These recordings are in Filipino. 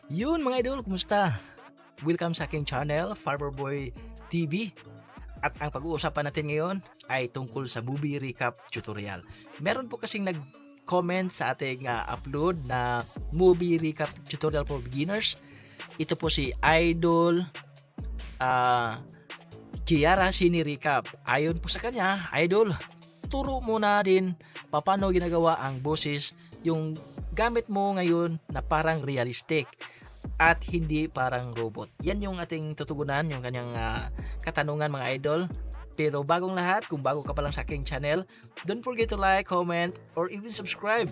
Yun mga idol, kumusta? Welcome sa aking channel, Farmerboy TV. At ang pag-uusapan natin ngayon ay tungkol sa movie recap tutorial. Meron po kasing nag-comment sa ating upload na movie recap tutorial for beginners. Ito po si Idol ah, Kiara Sini Recap. Ayon po sa kanya, Idol, turo mo na din paano ginagawa ang boses yung gamit mo ngayon na parang realistic at hindi parang robot. Yan yung ating tutugunan, yung kanyang katanungan mga idol. Pero bagong lahat, kung bago ka pa lang sa aking channel, don't forget to like, comment, or even subscribe.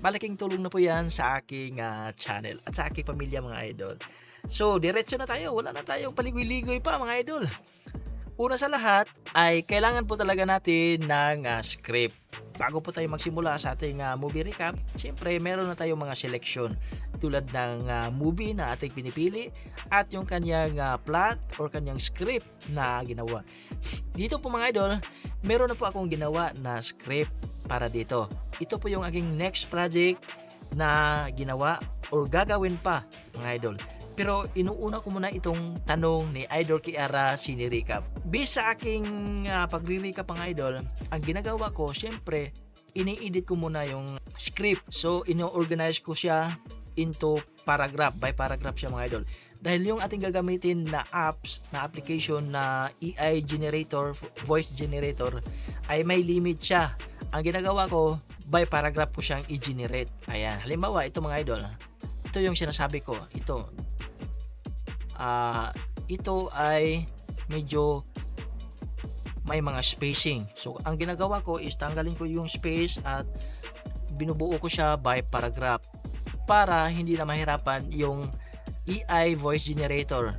Malaking tulong na po yan sa aking channel at sa aking pamilya mga idol. So, diretso na tayo. Wala na tayong paligoy-ligoy pa mga idol. Una sa lahat ay kailangan po talaga natin ng script. Bago po tayo magsimula sa ating movie recap, siyempre meron na tayong mga selection tulad ng movie na ating pinipili at yung kanyang plot or kanyang script na ginawa. Dito po mga idol, meron na po akong ginawa na script para dito. Ito po yung aking next project na ginawa or gagawin pa mga idol. Pero inuuna ko muna itong tanong ni Idol Kiara Sini-Recap. Based sa aking pagre-recap mga idol, ang ginagawa ko, syempre, ini-edit ko muna yung script. So, ino-organize ko siya into paragraph. By paragraph siya mga idol. Dahil yung ating gagamitin na apps, na application na AI generator, voice generator, ay may limit siya. Ang ginagawa ko, by paragraph ko siyang i-generate. Ayan. Halimbawa, ito mga idol. Ito yung sinasabi ko. Ito ay medyo may mga spacing. So, ang ginagawa ko is tanggalin ko yung space at binubuo ko siya by paragraph para hindi na mahirapan yung AI voice generator.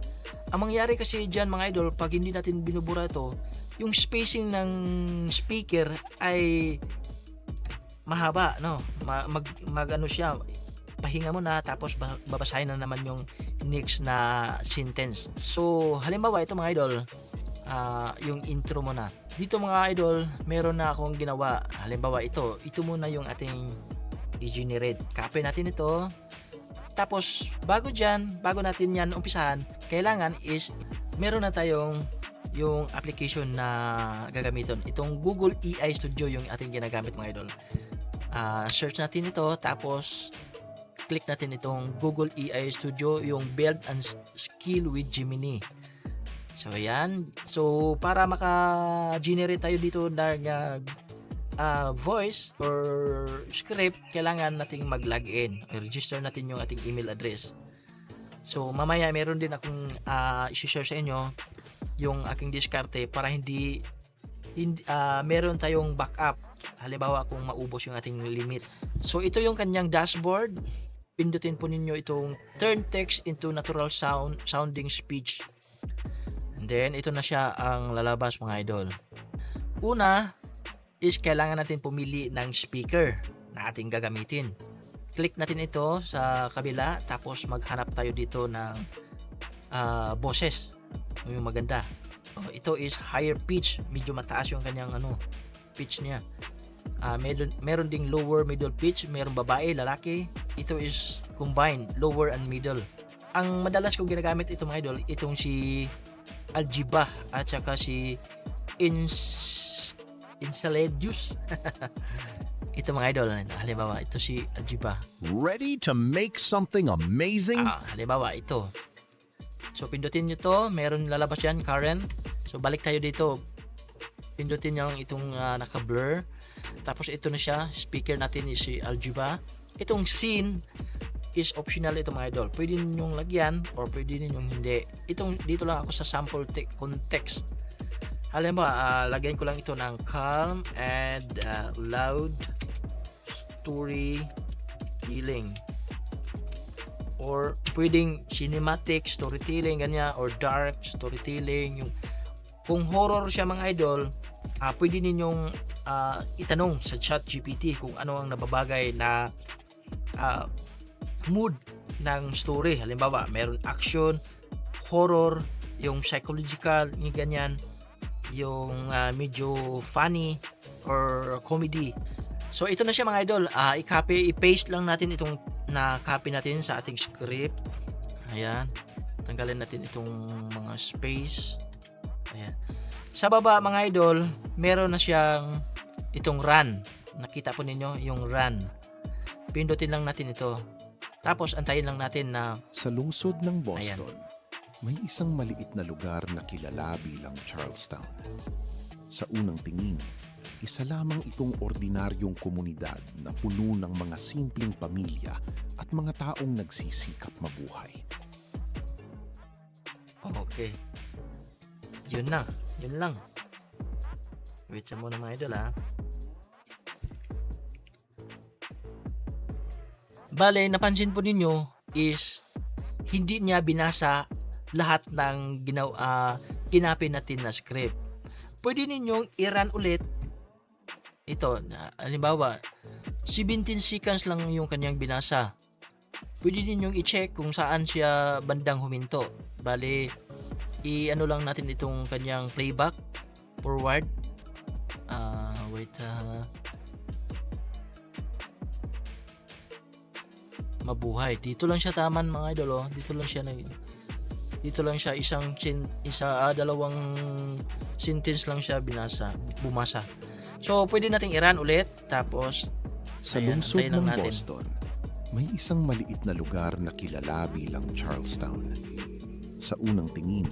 Ang mangyari kasi dyan mga idol, pag hindi natin binubura ito, yung spacing ng speaker ay mahaba, no? Mag-ano siya, pahinga mo na tapos babasahin na naman yung next na sentence. So, halimbawa ito mga idol, yung intro mo na. Dito mga idol, meron na akong ginawa. Halimbawa ito muna yung ating i-generate. Copy natin ito. Tapos, bago natin yan umpisahan, kailangan is meron na tayong yung application na gagamiton. Itong Google AI Studio yung ating ginagamit mga idol. Search natin ito, tapos click natin itong Google AI Studio, yung Build and Skill with Gemini. So, ayan. So, para maka-generate tayo dito ng voice or script, kailangan nating mag-login. I-register natin yung ating email address. So, mamaya meron din akong i-share sa inyo yung aking diskarte para hindi meron tayong backup. Halimbawa kung maubos yung ating limit. So, ito yung kanyang dashboard. Pindutin po ninyo itong turn text into natural sounding speech. And then, ito na siya ang lalabas mga idol. Una is kailangan natin pumili ng speaker na ating gagamitin. Click natin ito sa kabila, tapos maghanap tayo dito ng boses. Yung maganda. Ito is higher pitch. Medyo mataas yung kanyang pitch niya. Meron ding lower middle pitch, meron babae, lalaki. Ito is combined, lower and middle. Ang madalas kong ginagamit ito mga idol, itong si Aljiba at saka si Insaledius. Ito mga idol, halimbawa ito si Aljiba. Ready to make something amazing? Halimbawa ito. So pindutin nyo to, meron lalabas yan, current. So balik tayo dito, pindutin nyo itong naka-blur. Tapos ito na siya, speaker natin is si Aljiba. Itong scene is optional ito mga idol. Pwede ninyong lagyan or pwede ninyong hindi. Dito lang ako sa sample context. Halimbawa, lagyan ko lang ito ng calm and loud storytelling. Or pwedeng cinematic storytelling, ganyan, or dark storytelling. Kung horror siya mga idol, pwede ninyong itanong sa ChatGPT kung ano ang nababagay na mood ng story. Halimbawa, meron action, horror, yung psychological, yung ganyan, yung medyo funny or comedy. So ito na siya mga idol, i-copy, i-paste lang natin itong na-copy natin sa ating script. Ayan. Tanggalin natin itong mga space. Ayan. Sa baba mga idol, meron na siyang itong run. Nakita po ninyo yung run. Pindutin lang natin ito. Tapos antayin lang natin na Sa lungsod ng Boston, may isang maliit na lugar na kilala bilang Charlestown. Sa unang tingin, isa lamang itong ordinaryong komunidad na puno ng mga simpleng pamilya at mga taong nagsisikap mabuhay. okay. Yun na. Yun lang. Wait sa muna mga idol ha. Bale, napansin po ninyo is hindi niya binasa lahat ng ginapin natin na script. Pwede ninyong i-run ulit ito. Halimbawa, 17 seconds lang yung kanyang binasa. Pwede ninyong i-check kung saan siya bandang huminto. Bale, i-ano lang natin itong kanyang playback forward. Mabuhay. Dito lang siya taman mga idol, oh. Dito lang siya dalawang sentence lang siya bumasa. So, pwede nating i-run ulit tapos Sa ayan, lungsod antayin lang ng natin. Boston, may isang maliit na lugar na kilala bilang Charlestown. Sa unang tingin,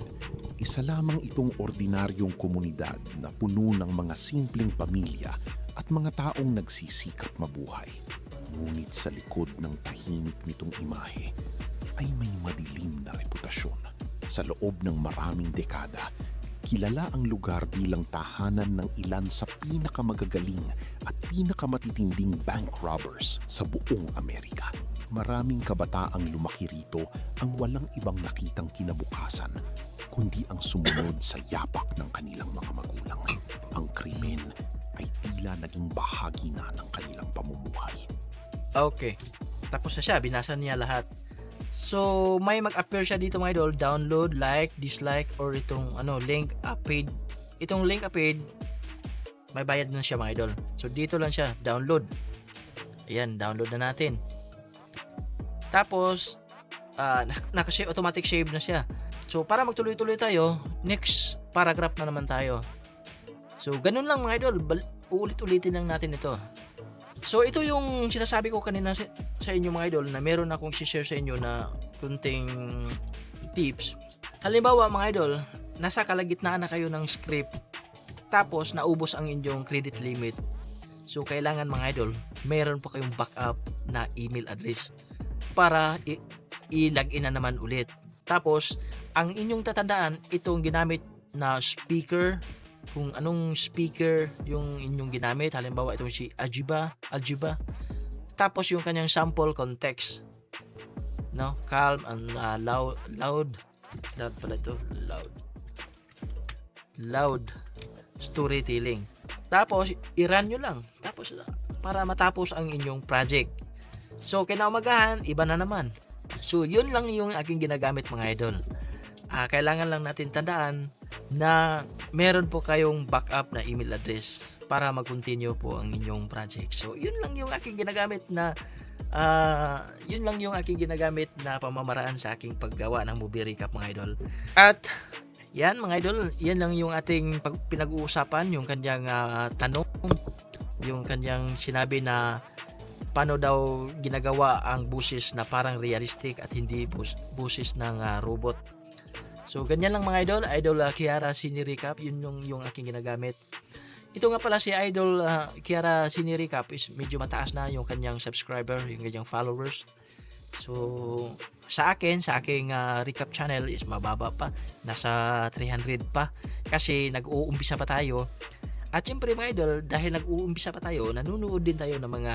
isa lamang itong ordinaryong komunidad na puno ng mga simpleng pamilya at mga taong nagsisikap mabuhay. Ngunit sa likod ng tahimik nitong imahe ay may madilim na reputasyon. Sa loob ng maraming dekada, kilala ang lugar bilang tahanan ng ilan sa pinakamagagaling at pinakamatitinding bank robbers sa buong Amerika. Maraming kabataang lumaki rito ang walang ibang nakitang kinabukasan kundi ang sumunod sa yapak ng kanilang mga magulang. Ang krimen ay tila naging bahagi na ng kanilang pamumuhay. Okay. Tapos na siya, binasa niya lahat. So, may mag-appear siya dito mga idol, download, like, dislike, or itong link upload. Itong link upload, may bayad na siya mga idol. So, dito lang siya, download. Ayan, download na natin. Tapos, naka-save, automatic save na siya. So, para magtuloy-tuloy tayo, next paragraph na naman tayo. So, ganun lang mga idol, uulit-ulitin lang natin ito. So, ito yung sinasabi ko kanina sa inyo mga idol na meron akong share sa inyo na kunting tips. Halimbawa mga idol, nasa kalagitnaan na kayo ng script tapos naubos ang inyong credit limit. So, kailangan mga idol, meron po kayong backup na email address para i-login na naman ulit. Tapos, ang inyong tatandaan, itong ginamit na speaker, kung anong speaker yung inyong ginamit, halimbawa itong si Aljiba, tapos yung kanyang sample context, no, calm and loud storytelling. Tapos i-run nyo lang tapos para matapos ang inyong project. So kinaumagahan, iba na naman. So yun lang yung aking ginagamit mga idol. Kailangan lang natin tandaan na meron po kayong backup na email address para mag-continue po ang inyong project. So, yun lang yung aking ginagamit na pamamaraan sa aking paggawa ng movie recap mga idol. At yan mga idol, yan lang yung ating pinag-uusapan, yung kanyang tanong, yung kanyang sinabi na paano daw ginagawa ang buses na parang realistic at hindi buses ng robot. So, ganyan lang mga idol. Kiara Cine Recap, yun yung aking ginagamit. Ito nga pala si Idol Kiara Cine Recap is medyo mataas na yung kanyang subscriber, yung kanyang followers. So, sa aking recap channel is mababa pa. Nasa 300 pa. Kasi nag-uumpisa pa tayo. At syempre mga idol, dahil nag-uumpisa pa tayo, nanonood din tayo ng mga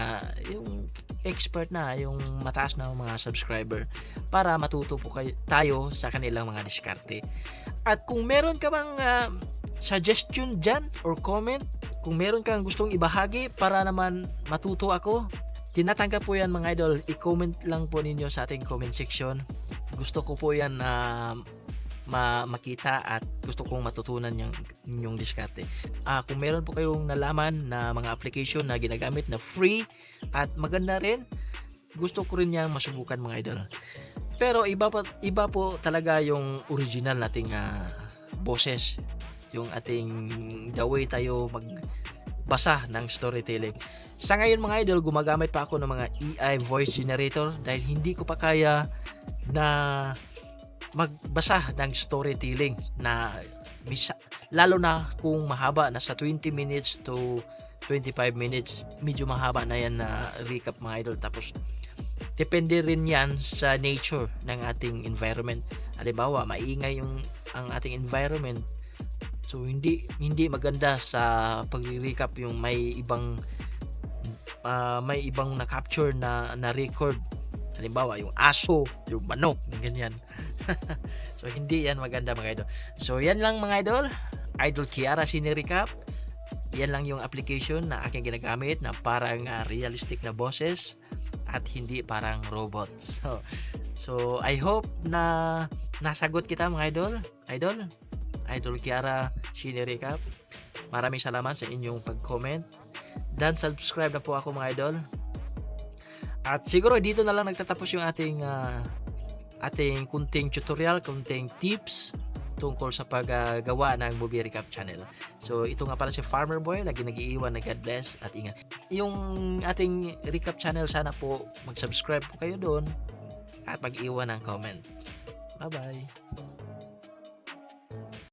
yung expert na, yung mataas na mga subscriber para matuto po tayo sa kanilang mga diskarte. At kung meron ka bang suggestion dyan or comment, kung meron kang gustong ibahagi para naman matuto ako, tinatanggap po yan mga idol. I-comment lang po ninyo sa ating comment section. Gusto ko po yan na makita at gusto kong matutunan yung diskarte. Kung meron po kayong nalaman na mga application na ginagamit na free at maganda rin, gusto ko rin yang masubukan mga idol. Pero iba po talaga yung original nating boses, yung ating the way tayo magbasa ng storytelling. Sa ngayon mga idol, gumagamit pa ako ng mga AI voice generator dahil hindi ko pa kaya na magbasa ng storytelling na lalo na kung mahaba, nasa 20 minutes to 25 minutes, medyo mahaba na yan na recap mga idol. Tapos depende rin yan sa nature ng ating environment. Halimbawa, maingay ang ating environment, so hindi maganda sa pagre-recap yung may ibang na-capture na record. Halimbawa, yung aso, yung manok, ganyan. So hindi yan maganda mga idol. So yan lang mga idol. Idol Kiara Sine-Recap. Yan lang yung application na aking ginagamit na parang realistic na boses at hindi parang robots. So I hope na nasagot kita mga idol. Idol Kiara Sine-Recap. Maraming salamat sa inyong pag-comment. Dan subscribe na po ako mga idol. At siguro dito na lang nagtatapos yung ating kunting tutorial, kunting tips tungkol sa paggawa ng Movie Recap channel. So ito nga pala si Farmer Boy, lagi nag-iiwan na God bless at ingat. Yung ating recap channel, sana po mag-subscribe po kayo doon at mag-iwan ng comment. Bye-bye!